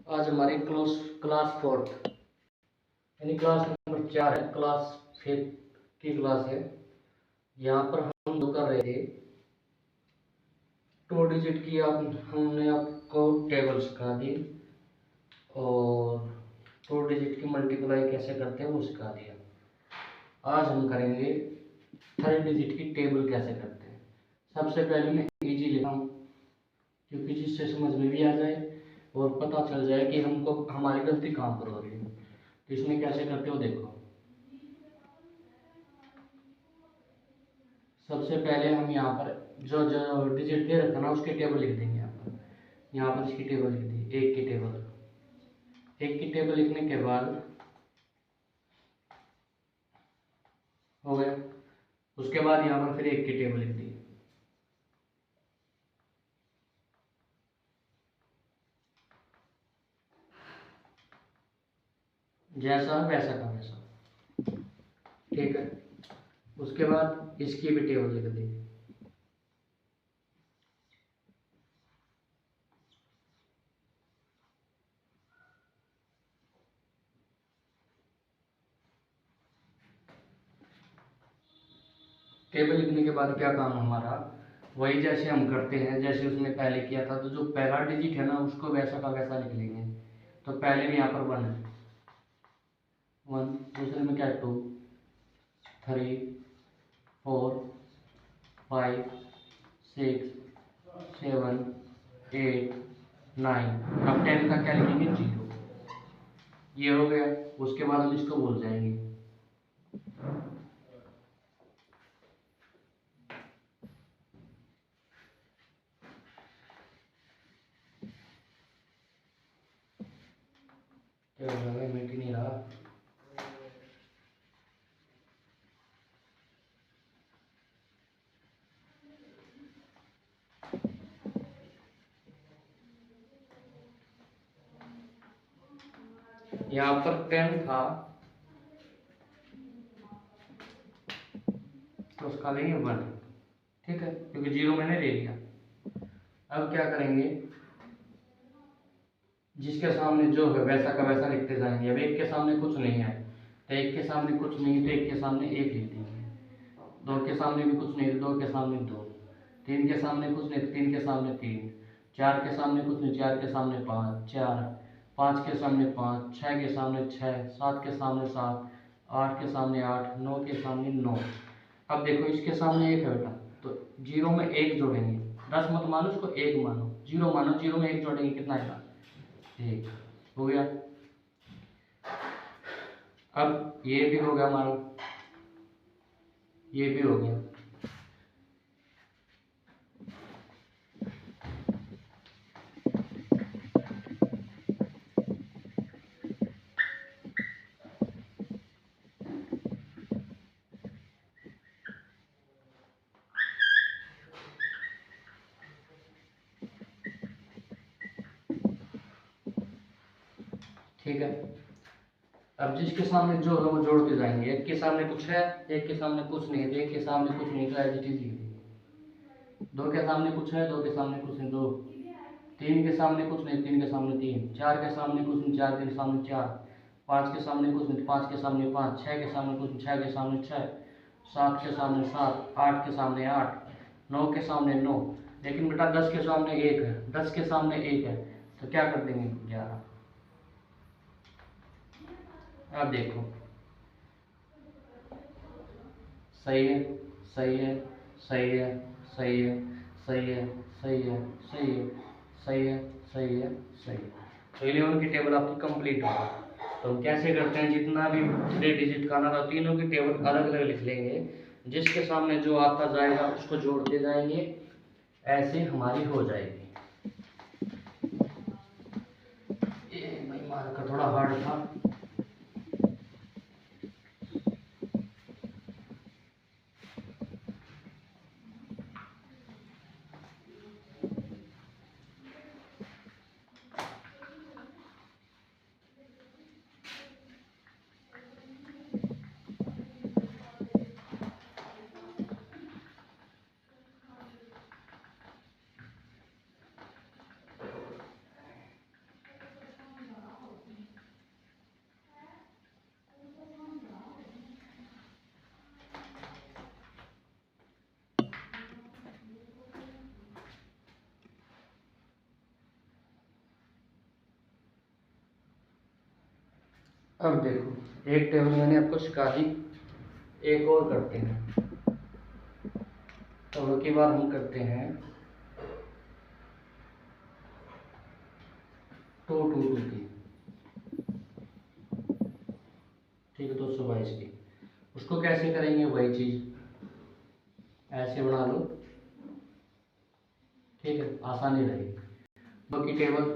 आज हमारी class fourth यानी क्लास नंबर 4 है, क्लास फिफ्थ की क्लास है। यहाँ पर हम दो कर रहे थे 2 डिजिट की। हमने आपको टेबल सिखा दी और 2 डिजिट की मल्टीप्लाई कैसे करते हैं वो सिखा दिया। आज हम करेंगे 3 डिजिट की टेबल कैसे करते हैं। सबसे पहले मैं इजी लिखा हूँ क्योंकि जिससे समझ में भी आ जाए और पता चल जाए कि हमको हमारी गलती कहाँ पर हो रही है। तो इसमें कैसे करते हो देखो। सबसे पहले हम यहाँ पर जो जो डिजिट दे रखा ना उसकी टेबल लिख देंगे। यहाँ पर इसकी टेबल लिख दी, एक की टेबल लिखने के बाद हो गया। उसके बाद यहाँ पर फिर एक की टेबल लिख दी। जैसा वैसा का वैसा, ठीक है। उसके बाद इसकी भी टेबल लिख दी। टेबल लिखने के बाद क्या काम हमारा, वही जैसे हम करते हैं जैसे उसने पहले किया था। तो जो पहला डिजिट है ना उसको वैसा का वैसा लिख लेंगे। तो पहले में यहाँ पर 1 है, 1। दूसरे में क्या 2, 3, 4, 5, 6, 7, 8, 9। अब 10 का क्या लिखेंगे 0। ये हो गया। उसके बाद हम इसको भूल जाएंगे। क्या हो रहा है, मिट नहीं रहा। यहाँ पर 10 था तो उसका लेंगे 1, ठीक है, क्योंकि 0 मैंने ले लिया। अब क्या करेंगे, जिसके सामने जो है वैसा का वैसा लिखते जाएंगे। अब एक के सामने कुछ नहीं है तो एक के सामने कुछ नहीं तो एक के सामने एक लिख देंगे। 2 के सामने भी कुछ नहीं तो 2 के सामने 2। 3 के सामने कुछ नहीं तो 3 के सामने 3। 4 के सामने कुछ नहीं, 4 के सामने 5, 4। 5 के सामने 5, 6 के सामने 6, 7 के सामने 7, 8 के सामने 8, 9 के सामने 9। अब देखो इसके सामने एक है बेटा, तो 0 में 1 जोड़ेंगे। 10 मत मानो, उसको 1 मानो, 0 मानो। 0 में 1 जोड़ेंगे, कितना आएगा 1। हो गया। अब ये भी हो गया हमारा, ये भी हो गया। ठीक है। अब जिसके सामने जो है वो जोड़ते जाएंगे। एक के सामने कुछ है, एक के सामने कुछ नहीं है तो एक के सामने कुछ नहीं तो एज इट इज लिख देंगे। 2 के सामने कुछ है, 2 के सामने कुछ नहीं 2। 3 के सामने कुछ नहीं, 3 के सामने 3। 4 के सामने कुछ नहीं, 4 के सामने 4। 5 के सामने कुछ नहीं, 5 के सामने 5। 6 के सामने कुछ नहीं, 6 के सामने 6। 7 के सामने 7, 8 के सामने 8, 9 के सामने 9। लेकिन बेटा 10 के सामने 1 है, 10 के सामने 1 है तो क्या कर देंगे 11। अब देखो, सही है, सही है, सही है, सही है, सही है, सही है, सही है, सही है, सही है, सही है। तो 11 की टेबल आपकी कंप्लीट होगी। तो हम कैसे करते हैं, जितना भी 3 डिजिट का ना तो तीनों की टेबल अलग अलग लिख लेंगे। जिसके सामने जो आता जाएगा उसको जोड़ते जाएंगे, ऐसे हमारी हो जाएगी। ये भाई मार का थोड़ा हार्ड था। अब देखो एक टेबल मैंने आपको सिखा दी, एक और करते हैं। तो की बार हम करते हैं 2 2 2 की, ठीक है, 222 की। उसको कैसे करेंगे वही चीज, ऐसे बना लो, ठीक है, आसानी रहेगी। बाकी टेबल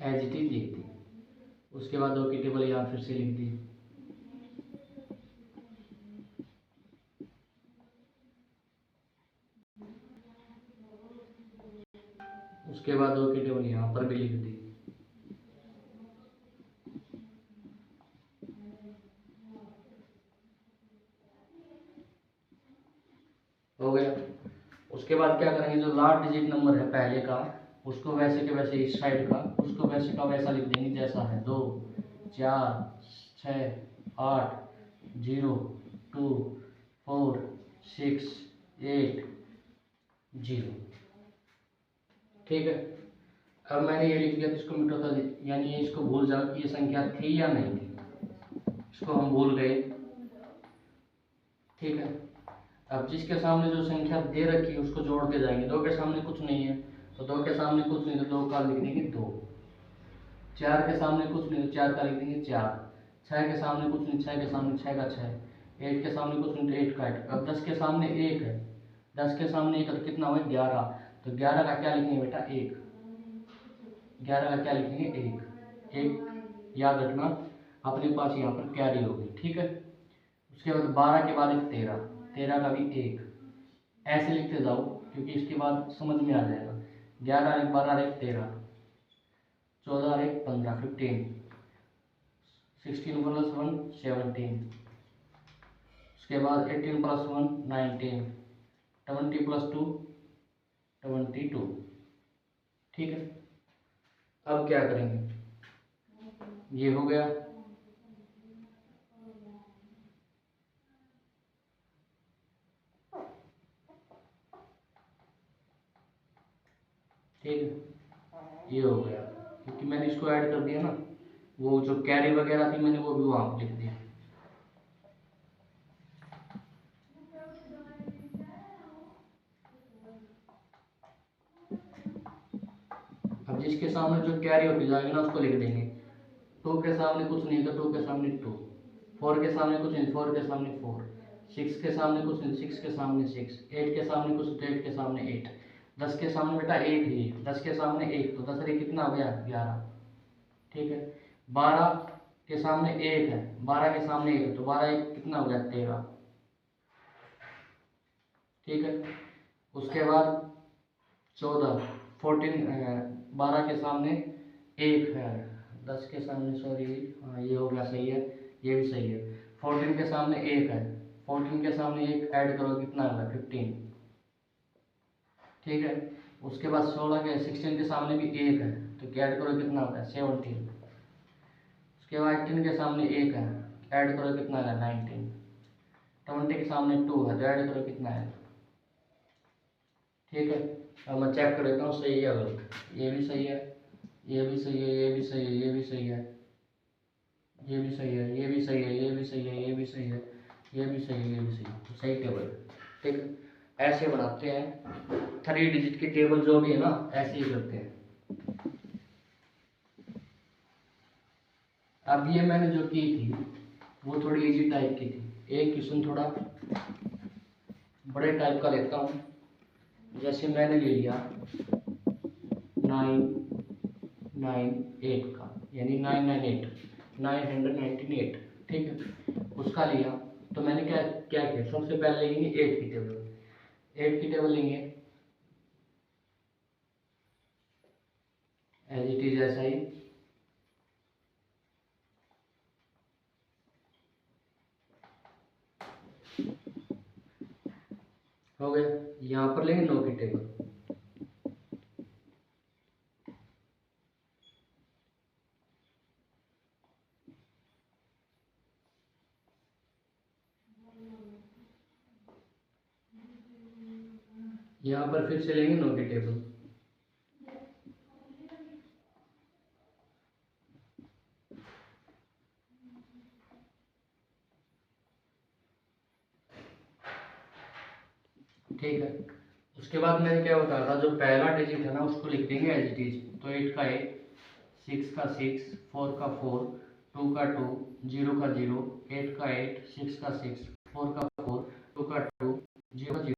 एज इट इज लिख दी। उसके बाद 2 की टेबल यहाँ फिर से लिख दी। उसके बाद 2 की टेबल यहाँ पर भी लिख दी। हो गया। उसके बाद क्या करेंगे, जो लास्ट डिजिट नंबर है पहले का, उसको वैसे के वैसे इस साइड का, उसको वैसे का वैसा लिख देंगे जैसा है। 2 4 6 8 0 2 4 6 8 0, ठीक है। अब मैंने ये लिख दिया तो इसको मिटा था, यानी ये इसको भूल जाओ कि ये संख्या थी या नहीं थी, इसको हम भूल गए, ठीक है। अब जिसके सामने जो संख्या दे रखी है उसको जोड़ते जाएंगे। 2 के सामने कुछ नहीं है तो 2 के सामने कुछ नहीं, तो 2 का लिख देंगे 2। 4 के सामने कुछ नहीं तो 4 का लिख देंगे 4। 6 के सामने कुछ नहीं, 6 के सामने 6 का 6। 8 के सामने कुछ नहीं तो 8 का 8। अब 10 के सामने 1 है, 10 के सामने 1 तो कितना हुआ 11। तो 11 का क्या लिखेंगे बेटा 1। 11 का क्या लिखेंगे 1। 1 याद रखना अपने पास यहाँ पर कैरी होगी, ठीक है। उसके बाद 12 के बाद एक 13, 13 का भी 1, ऐसे लिखते जाओ क्योंकि इसके बाद समझ में आ जाएगा। 11 1 12 1 13, 14 1 15 15, 16 प्लस 1 17, उसके बाद 18 प्लस 1 19, 20 प्लस 2 22, ठीक है। अब क्या करेंगे, ये हो गया। ठीक है, ये हो गया क्योंकि मैंने इसको ऐड कर दिया ना, वो जो कैरी वगैरह थी मैंने वो भी वहां पर लिख दिया। अब जिसके सामने जो कैरी होती जाएगी ना उसको लिख देंगे। 2 के सामने कुछ नहीं तो 2 के सामने 2। 4 के सामने कुछ नहीं, 4 के सामने 4। 6 के सामने कुछ नहीं, 6 के सामने 6। 8 के सामने कुछ तो 8 के सामने 8। 10 के सामने बेटा 1 ही, 10 के सामने 1 तो 10 रे कितना हो गया 11, ठीक है। 12 के सामने 1 है, 12 के सामने 1 तो 12 1 कितना हो गया 13, ठीक है। उसके बाद 14 14, 12 के सामने 1 है, 10 के सामने सॉरी, हाँ ये हो गया सही है, ये भी सही है। 14 के सामने 1 है, 14 के सामने 1 ऐड करो कितना होगा 15, ठीक है। उसके बाद 16 के सामने भी 1 है तो क्या ऐड करो कितना होगा 17। उसके बाद 18 के सामने 1 है, ऐड करो कितना है 19। 20 के सामने 2 है तो ऐड करो कितना है, ठीक है। अब मैं चेक कर लेता हूँ सही है गलत। ये भी सही है, ये भी सही है, ये भी सही है, ये भी सही है, ये भी सही है, ये भी सही है, ये भी सही है, ये भी सही है, ये भी सही है, ये भी सही है, तो सही टेबल है, ठीक है। ऐसे बनाते हैं 3 डिजिट की टेबल जो भी है ना, ऐसे ही करते हैं। अब ये मैंने जो की थी वो थोड़ी इजी टाइप की थी, एक क्वेश्चन थोड़ा बड़े टाइप का लेता हूँ। जैसे मैंने ले लिया 998 का, यानी 998 998, ठीक है, उसका लिया। तो मैंने क्या क्या किया, सबसे पहले लेंगे 8 की टेबल, 8 की टेबल लेंगे एज इट इज ऐसा ही। हो गया। यहाँ पर लेंगे 9 की टेबल, यहाँ पर फिर से लेंगे नो की टेबल। ठीक है, उसके बाद मैंने क्या बताया था, जो पहला डिजिट है ना उसको लिख देंगे एज इट इज। तो 8 का 8, 6 का 6, 4 का 4, 2 का 2, 0 का 0, 8 का 8, 6 का 6, 4 का 4, 2 का 2, 0 का 0।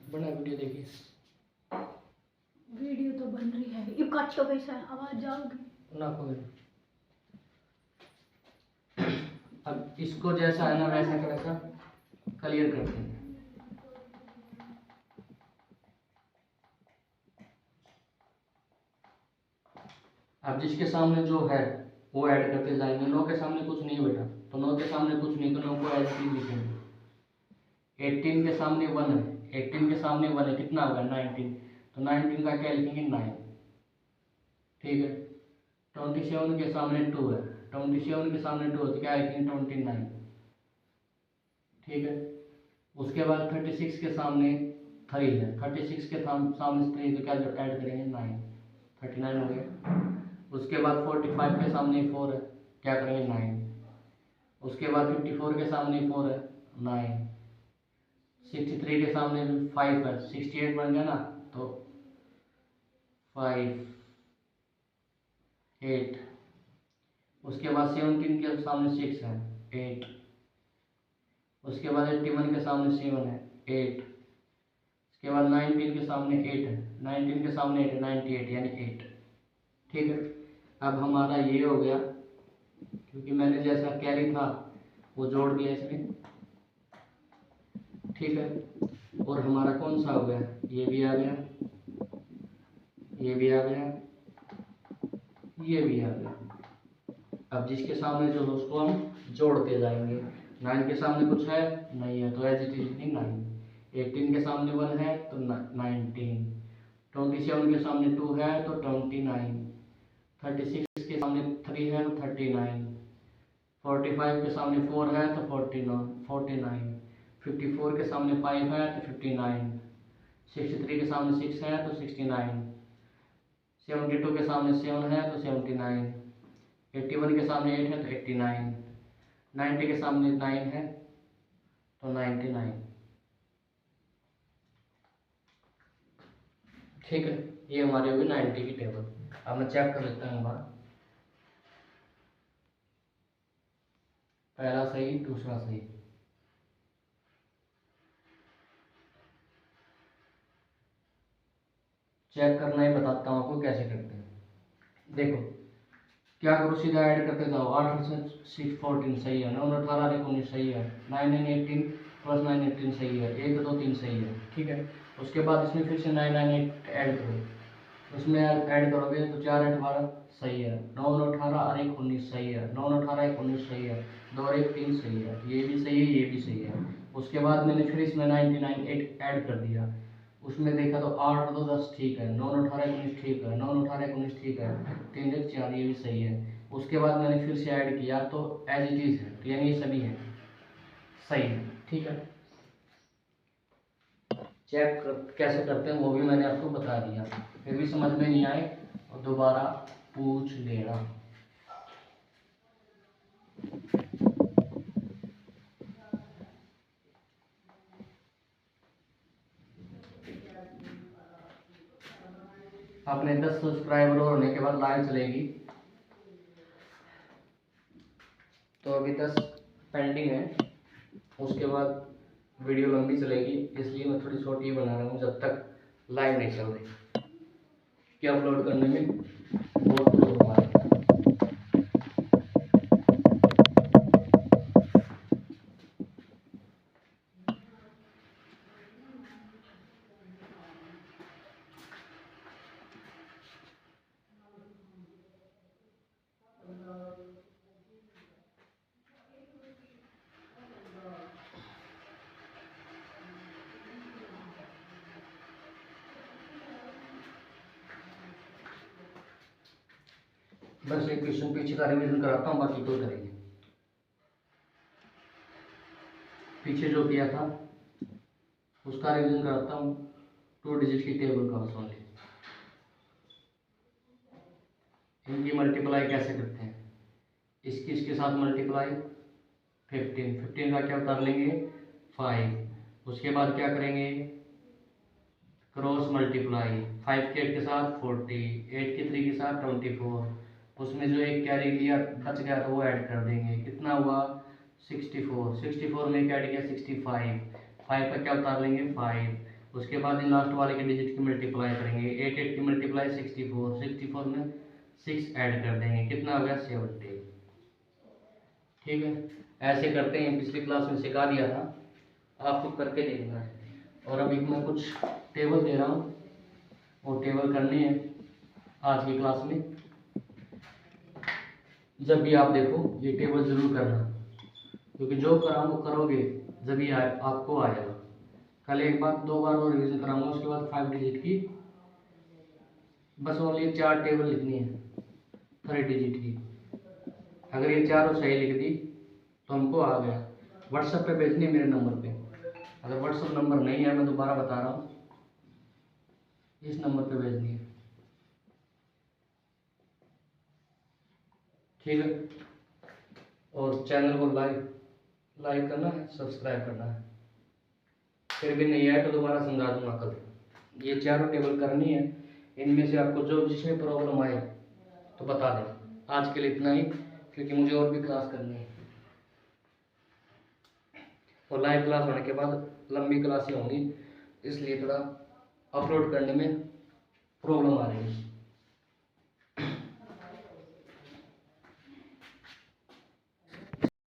बना वीडियो देखिए। वीडियो तो बन रही है, ये काटो कैसा है, आवाज जाओगी ना कोई। अब इसको जैसा है ना वैसा का वैसा क्लियर करते हैं। अब जिसके सामने जो है वो ऐड करते जाएंगे। 9 के सामने कुछ नहीं बेटा, तो 9 के सामने कुछ नहीं, तो 9 को ऐड ही लिखेंगे। 18 के सामने 1 है, 18 के सामने 1 है, कितना होगा 19, तो 19 का क्या लिखेंगे 9। ठीक है, 27 के सामने 2 है, 27 के सामने 2 है तो क्या लिखेंगे 29। ठीक है, उसके बाद 36 के सामने 3 है, 36 के सामने 3 तो क्या जो ऐड करेंगे 9, 39 हो गया। उसके बाद 45 के सामने 4 है, क्या करेंगे 9। उसके बाद 54 के सामने 4 है 9। 63 के सामने 5 है, 68 बन गया ना, तो 5 8। उसके बाद 17 के सामने 6 है 8। उसके बाद 81 के सामने 7 है 8। उसके बाद 19 के सामने 8 है, 19 के सामने 8 है, 98 यानी 8। ठीक है, अब हमारा ये हो गया, क्योंकि मैंने जैसा कैरी था वो जोड़ दिया इसमें। ठीक है, और हमारा कौन सा हो गया, ये भी आ गया, ये भी आ गया, ये भी आ गया। अब जिसके सामने जो उसको हम जोड़ते जाएंगे। 9 के सामने कुछ है नहीं है, तो एज इट इज 9। 18 के सामने 1 है तो 19। 27 के सामने 2 है तो 29। 36 के सामने 3 है तो 39। 45 के सामने 4 है तो 49। 54 के सामने 5 है तो 59। 63 के सामने 6 है तो 69। 72 के सामने 7 है तो 79। 81 के सामने 8 है तो 89। 90 के सामने 9 है तो 99। ठीक है, ये हमारी होगी 90 की टेबल। अब मैं चेक कर लेता हूँ बार, पहला सही दूसरा सही। चेक करना ही बताता हूँ आपको कैसे करते हैं। देखो क्या करो, सीधा ऐड करते जाओ। 8 से 6 14 सही है, 9 18 19 सही है, 9 9 18 प्लस 9 18 सही है, 1 2 3 सही है। ठीक है, उसके बाद इसमें फिर से 9 9 8 ऐड करो, उसमें ऐड करोगे तो 4 8 12 सही है, 9 18 और 1 19 सही है, 9 18 1 19 सही है, 2 और 1 3 सही है, ये भी सही है, ये भी सही है। उसके बाद मैंने फिर इसमें 99 8 ऐड कर दिया, उसमें देखा तो 8 और 2 10 ठीक है, 9 18 19 ठीक है, 9 18 19 ठीक है, 3 1 4 ये भी सही है। उसके बाद मैंने फिर से ऐड किया तो एज इट इज है, तो यानी ये सभी है सही है। ठीक है, चेक कैसे करते हैं वो भी मैंने आपको बता दिया। फिर भी समझ में नहीं आए और दोबारा पूछ लेना। अपने 10 सब्सक्राइबर होने के बाद लाइन चलेगी, तो अभी 10 पेंडिंग है, उसके बाद वीडियो लंबी चलेगी, इसलिए मैं थोड़ी छोटी बना रहा हूँ जब तक लाइव नहीं चल रही, कि अपलोड करने में बहुत प्रॉब्लम आ रही है। बस एक क्वेश्चन पीछे का रिवीजन कराता हूँ, बाकी तो करेंगे। पीछे जो किया था उसका रिवीजन कराता हूँ। 2 डिजिट की टेबल का ओनली। इनकी मल्टीप्लाई कैसे करते हैं? इसके साथ मल्टीप्लाई 15 का क्या उतार लेंगे 5। उसके बाद क्या करेंगे क्रॉस मल्टीप्लाई 5 के 8 के साथ 40, 8 के 3 के साथ 24। उसमें जो एक कैरी लिया बच गया तो वो ऐड कर देंगे। कितना हुआ 64 में एक ऐड किया 65। 5 का क्या उतार लेंगे 5। उसके बाद इन लास्ट वाले के डिजिट की मल्टीप्लाई करेंगे। 8 की मल्टीप्लाई 64 में 6 ऐड कर देंगे। कितना हो गया 70। ठीक है, ऐसे करते हैं। पिछली क्लास में सिखा दिया था, आपको करके देखना है। और अभी मैं कुछ टेबल दे रहा हूँ, वो टेबल करनी है आज की क्लास में। जब भी आप देखो ये टेबल जरूर करना, क्योंकि जो कराऊँ वो करोगे जब ही आपको आएगा। कल एक बार 2 बार और रिवीजन कराऊंगा, उसके बाद 5 डिजिट की बस ओनली 4 टेबल लिखनी है 3 डिजिट की। अगर ये चारों सही लिख दी तो हमको आ गया। व्हाट्सएप पे भेजनी है मेरे नंबर पे। अगर व्हाट्सएप नंबर नहीं है, मैं दोबारा बता रहा हूँ, इस नंबर पे भेजनी है। ठीक है, और चैनल को लाइक करना है, सब्सक्राइब करना है। फिर भी नहीं आया तो दोबारा समझा दूंगा कल। ये चारों टेबल करनी है, इनमें से आपको जो जिसमें प्रॉब्लम आए तो बता दें। आज के लिए इतना ही, क्योंकि मुझे और भी क्लास करनी है। और लाइव क्लास होने के बाद लंबी क्लासें होंगी, इसलिए थोड़ा अपलोड करने में प्रॉब्लम आ रही है।